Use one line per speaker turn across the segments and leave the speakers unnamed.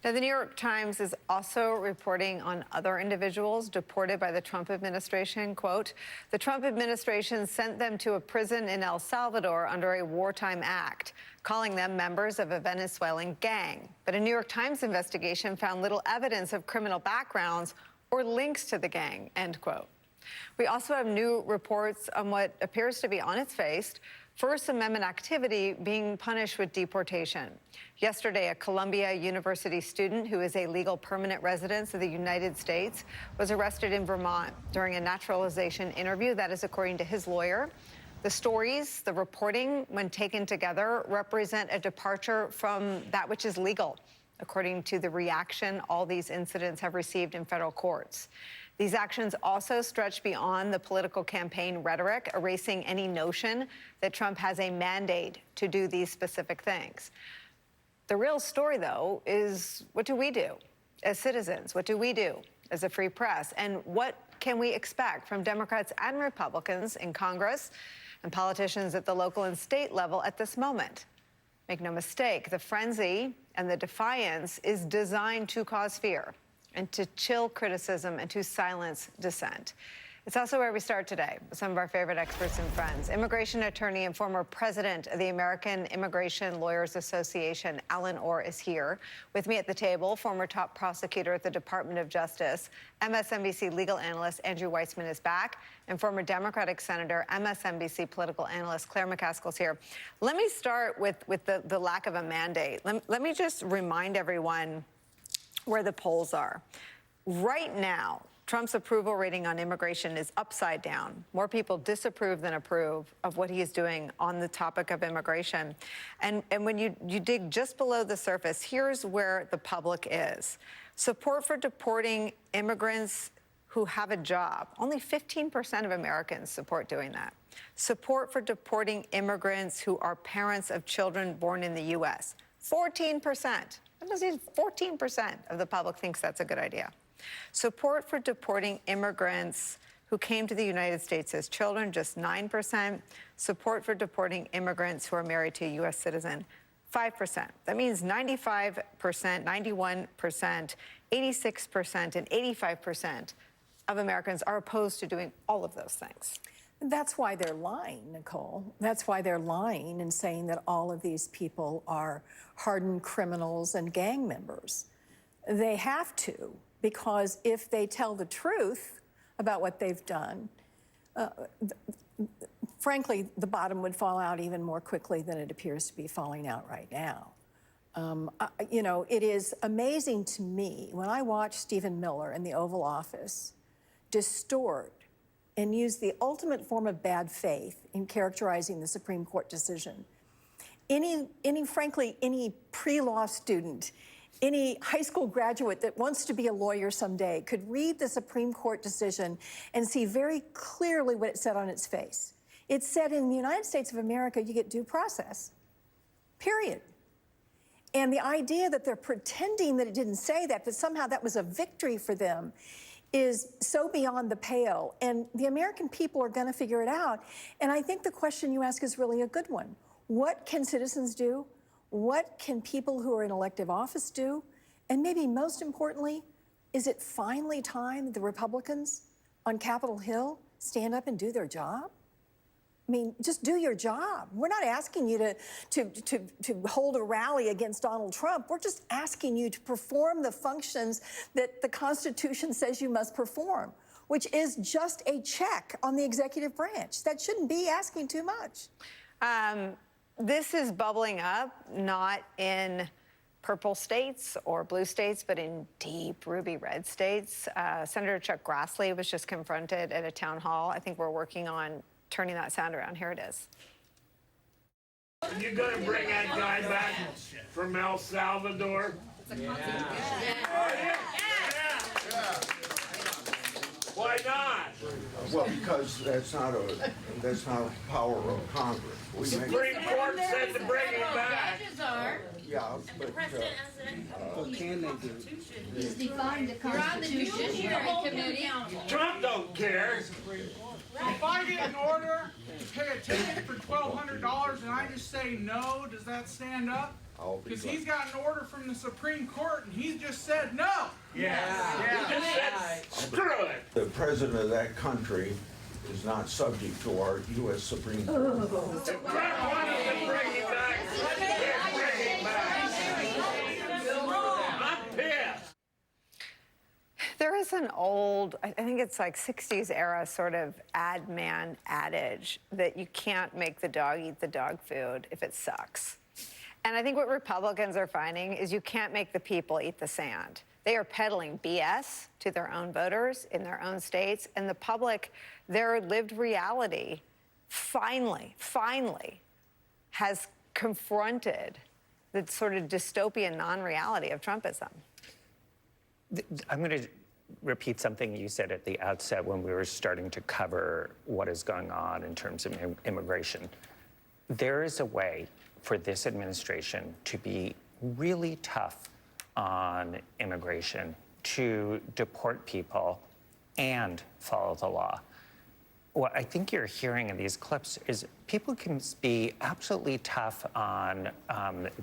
Now, the New York Times is also reporting on other individuals deported by the Trump administration. Quote, the Trump administration sent them to a prison in El Salvador under a wartime act, calling them members of a Venezuelan gang. But a New York Times investigation found little evidence of criminal backgrounds or links to the gang, end quote. We also have new reports on what appears to be on its face First Amendment activity being punished with deportation. Yesterday, a Columbia University student who is a legal permanent resident of the United States was arrested in Vermont during a naturalization interview. That is according to his lawyer. The stories, the reporting, when taken together, represent a departure from that which is legal, according to the reaction all these incidents have received in federal courts. These actions also stretch beyond the political campaign rhetoric, erasing any notion that Trump has a mandate to do these specific things. The real story, though, is what do we do as citizens? What do we do as a free press? And what can we expect from Democrats and Republicans in Congress and politicians at the local and state level at this moment? Make no mistake, the frenzy and the defiance is designed to cause fear and to chill criticism and to silence dissent. It's also where we start today with some of our favorite experts and friends. Immigration attorney and former president of the American Immigration Lawyers Association, Allen Orr, is here. With me at the table, former top prosecutor at the Department of Justice, MSNBC legal analyst Andrew Weissman is back, and former Democratic Senator, MSNBC political analyst Claire McCaskill is here. Let me start with the lack of a mandate. Let me just remind everyone where the polls are. Right now, Trump's approval rating on immigration is upside down. More people disapprove than approve of what he is doing on the topic of immigration. And when you dig just below the surface, here's where the public is. Support for deporting immigrants who have a job. Only 15% of Americans support doing that. Support for deporting immigrants who are parents of children born in the U.S. 14%. 14% of the public thinks that's a good idea. Support for deporting immigrants who came to the United States as children, just 9%. Support for deporting immigrants who are married to a U.S. citizen, 5%. That means 95%, 91%, 86%, and 85% of Americans are opposed to doing all of those things.
That's why they're lying, Nicole. That's why they're lying and saying that all of these people are hardened criminals and gang members. They have to, because if they tell the truth about what they've done, frankly, the bottom would fall out even more quickly than it appears to be falling out right now. You know, it is amazing to me when I watch Stephen Miller in the Oval Office distort and use the ultimate form of bad faith in characterizing the Supreme Court decision. Frankly, any pre-law student, any high school graduate that wants to be a lawyer someday could read the Supreme Court decision and see very clearly what it said on its face. It said in the United States of America, you get due process, period. And the idea that they're pretending that it didn't say that somehow that was a victory for them, is so beyond the pale. And the American people are going to figure it out. And I think the question you ask is really a good one. What can citizens do? What can people who are in elective office do? And maybe most importantly, is it finally time that the Republicans on Capitol Hill stand up and do their job? I mean, just do your job. We're not asking you to hold a rally against Donald Trump. We're just asking you to perform the functions that the Constitution says you must perform, which is just a check on the executive branch. That shouldn't be asking too much.
This is bubbling up, not in purple states or blue states, but in deep ruby red states. Senator Chuck Grassley was just confronted at a town hall. I think we're working on turning that sound around. Here it is.
Are you going to bring that guy back from El Salvador?
Yeah.
Why not?
Well, because that's not a power of Congress.
The Supreme Court said to bring him back.
Judges are.
Yeah, but
The president has
What can they do?
He's defined the Constitution. Judiciary Committee.
Trump don't care.
If I get an order to pay a ticket for $1,200 and I just say no, does that stand up?
I'll be
Because
glad.
he's got an order from the Supreme Court and he's just said no.
Yeah. He just said, screw it.
The president of that country is not subject to our U.S. Supreme Court.
Trump wanted to bring him back. Let's bring him back. I'm pissed.
There is an old, I think it's like 60s era sort of ad man adage that you can't make the dog eat the dog food if it sucks. And I think what Republicans are finding is you can't make the people eat the sand. They are peddling BS to their own voters in their own states, and the public, their lived reality, finally has confronted the sort of dystopian non-reality of Trumpism.
I'm going to repeat something you said at the outset when we were starting to cover what is going on in terms of immigration. There is a way for this administration to be really tough on immigration, to deport people and follow the law. What I think you're hearing in these clips is people can be absolutely tough on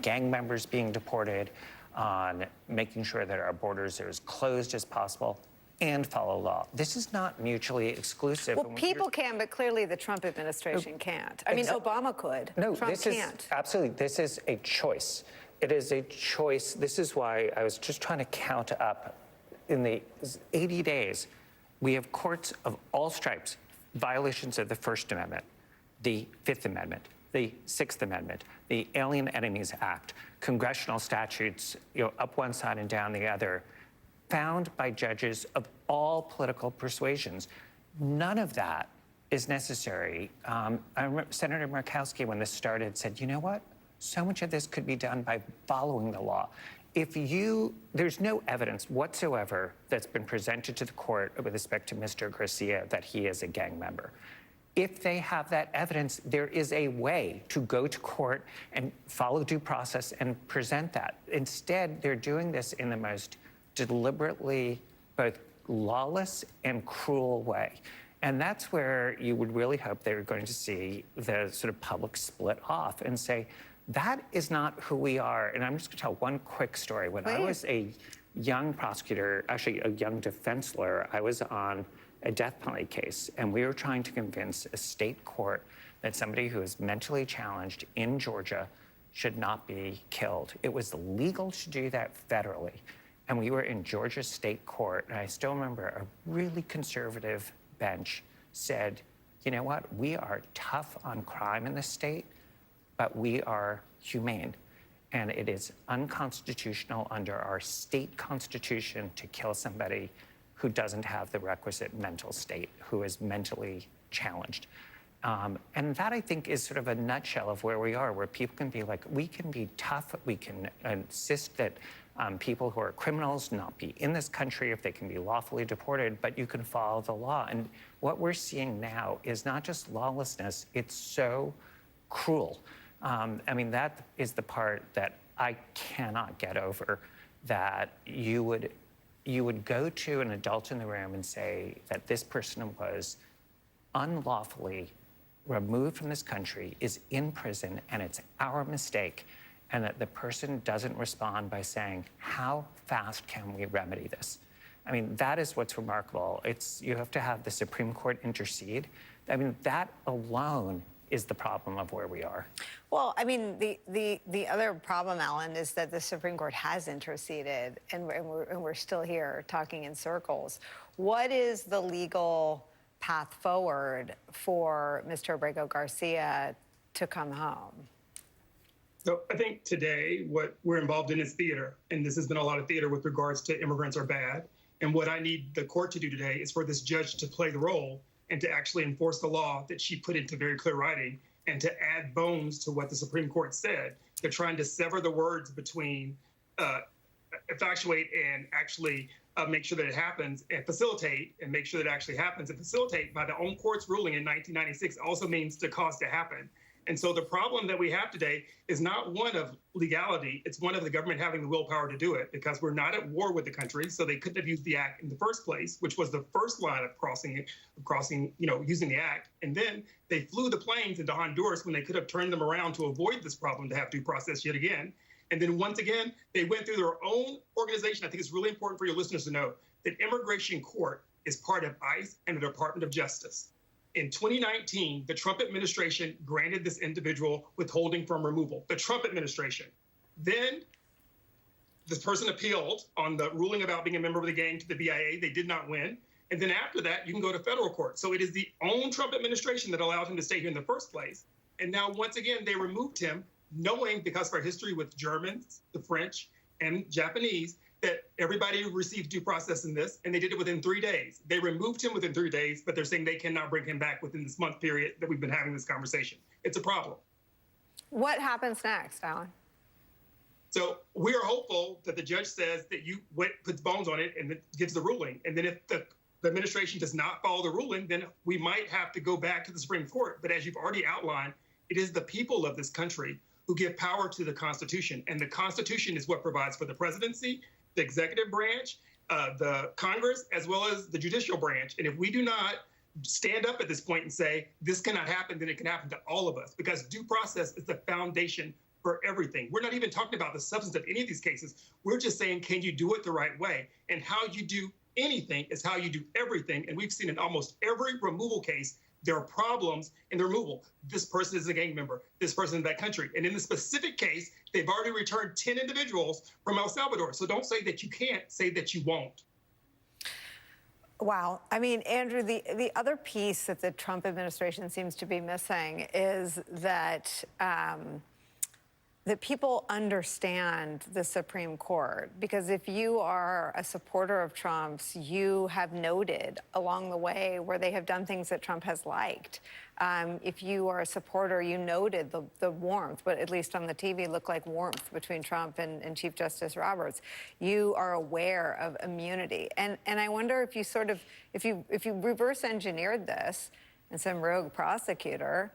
gang members being deported, on making sure that our borders are as closed as possible, and follow law. This is not mutually exclusive.
Well, people can, but clearly the Trump administration can't. I mean, Obama could.
No,
Trump
this
can't.
is absolutely. This is a choice. It is a choice. This is why I was just trying to count up. In the 80 days, we have courts of all stripes, violations of the First Amendment, the Fifth Amendment, the Sixth Amendment, the Alien Enemies Act, congressional statutes, up one side and down the other, found by judges of all political persuasions. None of that is necessary. I remember Senator Murkowski, when this started, said, you know what? So much of this could be done by following the law. There's no evidence whatsoever that's been presented to the court with respect to Mr. Garcia that he is a gang member. If they have that evidence, there is a way to go to court and follow due process and present that. Instead, they're doing this in the most deliberately both lawless and cruel way. And that's where you would really hope they're going to see the sort of public split off and say, that is not who we are. And I'm just going to tell one quick story. When I was a young prosecutor, actually a young defense lawyer, I was on a death penalty case, and we were trying to convince a state court that somebody who is mentally challenged in Georgia should not be killed. It was legal to do that federally. And we were in Georgia state court, and I still remember a really conservative bench said, you know what, we are tough on crime in this state, but we are humane. And it is unconstitutional under our state constitution to kill somebody who doesn't have the requisite mental state, who is mentally challenged. And that, I think, is sort of a nutshell of where we are, where people can be like, we can be tough, we can insist that people who are criminals not be in this country if they can be lawfully deported, but you can follow the law. And what we're seeing now is not just lawlessness, it's so cruel. I mean, that is the part that I cannot get over, that you would go to an adult in the room and say that this person was unlawfully removed from this country, is in prison, and it's our mistake, and that the person doesn't respond by saying, how fast can we remedy this? I mean, that is what's remarkable. You have to have the Supreme Court intercede. I mean, that alone is the problem of where we are.
Well, I mean, the other problem, Allen, is that the Supreme Court has interceded, and we're still here talking in circles. What is the legal path forward for Mr. Abrego Garcia to come home?
So I think today what we're involved in is theater, and this has been a lot of theater with regards to immigrants are bad. And what I need the court to do today is for this judge to play the role and to actually enforce the law that she put into very clear writing, and to add bones to what the Supreme Court said. They're trying to sever the words between effectuate and actually make sure that it happens, and facilitate and make sure that it actually happens. And facilitate, by the own court's ruling in 1996, also means to cause to happen. And so the problem that we have today is not one of legality, it's one of the government having the willpower to do it, because we're not at war with the country, so they couldn't have used the act in the first place, which was the first line of using the act. And then they flew the planes into Honduras when they could have turned them around to avoid this problem, to have due process yet again. And then once again, they went through their own organization. I think it's really important for your listeners to know that immigration court is part of ICE and the Department of Justice. In 2019, the Trump administration granted this individual withholding from removal, the Trump administration. Then this person appealed on the ruling about being a member of the gang to the BIA. They did not win. And then after that, you can go to federal court. So it is the own Trump administration that allowed him to stay here in the first place. And now, once again, they removed him, knowing, because of our history with Germans, the French, and Japanese, that everybody received due process in this, and they did it within 3 days. They removed him within 3 days, but they're saying they cannot bring him back within this month period that we've been having this conversation. It's a problem.
What happens next, Allen?
So we are hopeful that the judge says that puts bones on it and gives the ruling. And then if the administration does not follow the ruling, then we might have to go back to the Supreme Court. But as you've already outlined, it is the people of this country who give power to the Constitution. And the Constitution is what provides for the presidency, the executive branch, the Congress, as well as the judicial branch. And if we do not stand up at this point and say, this cannot happen, then it can happen to all of us, because due process is the foundation for everything. We're not even talking about the substance of any of these cases. We're just saying, can you do it the right way? And how you do anything is how you do everything. And we've seen in almost every removal case, there are problems in the removal. This person is a gang member, this person in that country. And in the specific case, they've already returned 10 individuals from El Salvador. So don't say that you can't, say that you won't.
Wow. I mean, Andrew, the other piece that the Trump administration seems to be missing is that that people understand the Supreme Court, because if you are a supporter of Trump's, you have noted along the way where they have done things that Trump has liked. If you are a supporter, you noted the warmth, but at least on the TV looked like warmth between Trump and Chief Justice Roberts. You are aware of immunity. And I wonder if you if you reverse engineered this and some rogue prosecutor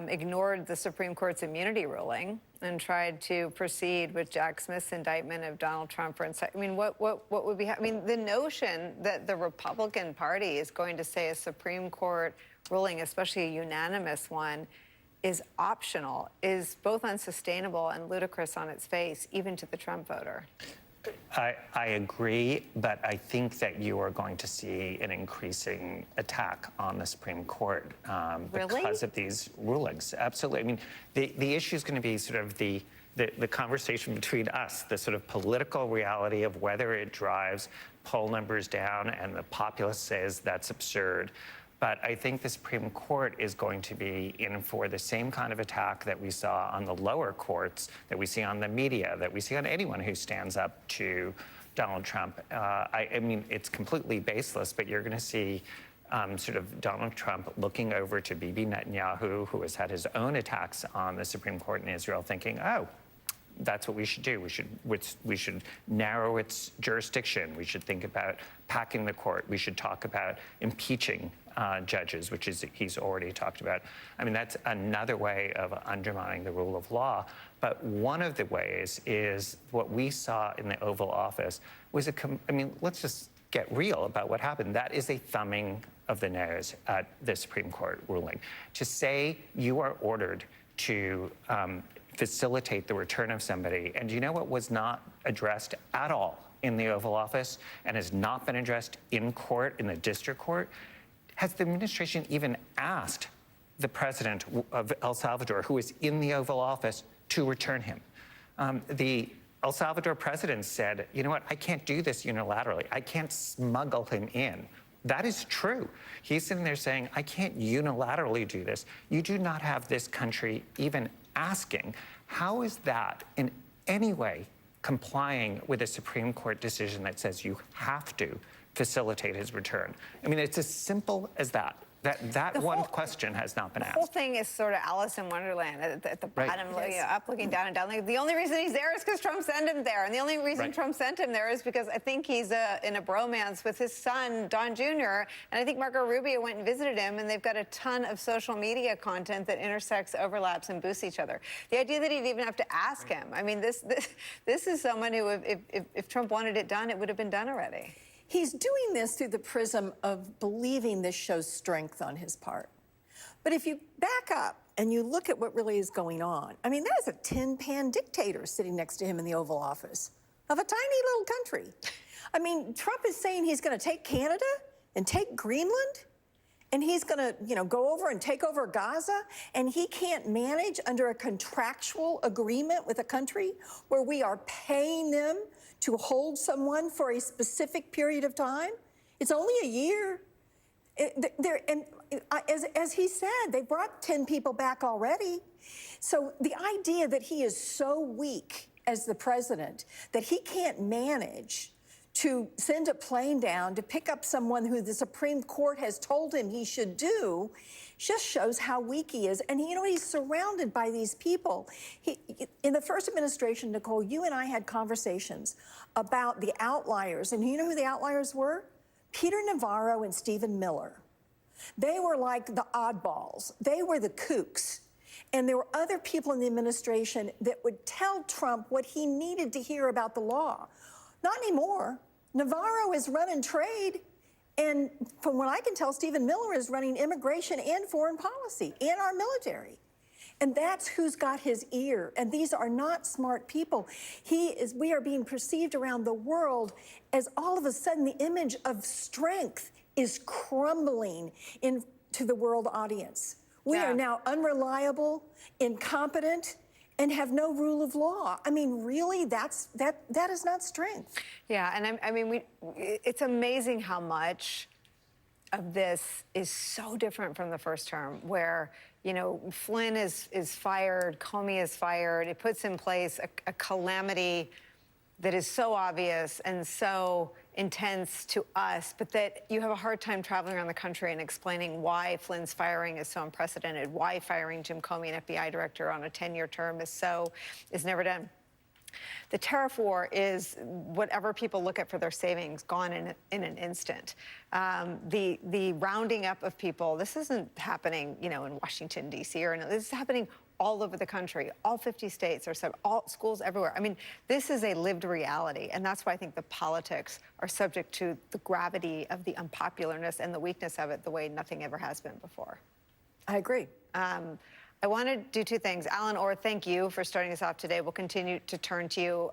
ignored the Supreme Court's immunity ruling and tried to proceed with Jack Smith's indictment of Donald Trump. I mean, what would be? I mean, the notion that the Republican Party is going to say a Supreme Court ruling, especially a unanimous one, is optional, is both unsustainable and ludicrous on its face, even to the Trump voter.
I agree, but I think that you are going to see an increasing attack on the Supreme Court because of these rulings. Absolutely. I mean, the issue is going to be sort of the conversation between us, the sort of political reality of whether it drives poll numbers down, and the populace says that's absurd. But I think the Supreme Court is going to be in for the same kind of attack that we saw on the lower courts, that we see on the media, that we see on anyone who stands up to Donald Trump. I mean, it's completely baseless, but you're going to see sort of Donald Trump looking over to Bibi Netanyahu, who has had his own attacks on the Supreme Court in Israel, thinking, oh, that's what we should do. We should narrow its jurisdiction. We should think about packing the court. We should talk about impeaching judges, which is he's already talked about. I mean, that's another way of undermining the rule of law. But one of the ways is what we saw in the Oval Office was I mean, let's just get real about what happened. That is a thumbing of the nose at the Supreme Court ruling. To say you are ordered to facilitate the return of somebody, and you know what was not addressed at all in the Oval Office and has not been addressed in court, in the district court? Has the administration even asked the president of El Salvador, who is in the Oval Office, to return him? The El Salvador president said, you know what, I can't do this unilaterally. I can't smuggle him in. That is true. He's sitting there saying, I can't unilaterally do this. You do not have this country even asking. How is that in any way complying with a Supreme Court decision that says you have to facilitate his return? I mean, it's as simple as that. That one question has not been asked.
The whole thing is sort of Alice in Wonderland at the bottom,
Right.
Up, looking down and down. Like, the only reason he's there is because Trump sent him there. And the only reason Trump sent him there is because I think he's in a bromance with his son, Don Jr. And I think Marco Rubio went and visited him, and they've got a ton of social media content that intersects, overlaps, and boosts each other. The idea that he'd even have to ask him, I mean, this is someone who, if Trump wanted it done, it would have been done already.
He's doing this through the prism of believing this shows strength on his part. But if you back up and you look at what really is going on, I mean, that is a tin-pan dictator sitting next to him in the Oval Office of a tiny little country. I mean, Trump is saying he's going to take Canada and take Greenland, and he's going to, go over and take over Gaza, and he can't manage under a contractual agreement with a country where we are paying them to hold someone for a specific period of time. It's only a year. As he said, they brought 10 people back already. So the idea that he is so weak as the president that he can't manage to send a plane down to pick up someone who the Supreme Court has told him he should do just shows how weak he is. And he's surrounded by these people. In the first administration, Nicole, you and I had conversations about the outliers. And you know who the outliers were? Peter Navarro and Stephen Miller. They were like the oddballs. They were the kooks. And there were other people in the administration that would tell Trump what he needed to hear about the law. Not anymore. Navarro is running trade. And from what I can tell, Stephen Miller is running immigration and foreign policy and our military. And that's who's got his ear. And these are not smart people. We are being perceived around the world as all of a sudden the image of strength is crumbling into the world audience. We are now unreliable, incompetent, and have no rule of law. I mean, really, that is not strength.
Yeah, and it's amazing how much of this is so different from the first term, where Flynn is fired, Comey is fired. It puts in place a calamity that is so obvious and so intense to us, but that you have a hard time traveling around the country and explaining why Flynn's firing is so unprecedented, why firing Jim Comey, an FBI director, on a 10-year term is never done. The tariff war is whatever people look at for their savings gone in an instant. The rounding up of people, this isn't happening, in Washington, D.C. This is happening all over the country. All 50 states all schools everywhere. I mean, this is a lived reality, and that's why I think the politics are subject to the gravity of the unpopularness and the weakness of it the way nothing ever has been before.
I agree.
I want to do two things. Allen Orr, thank you for starting us off today. We'll continue to turn to you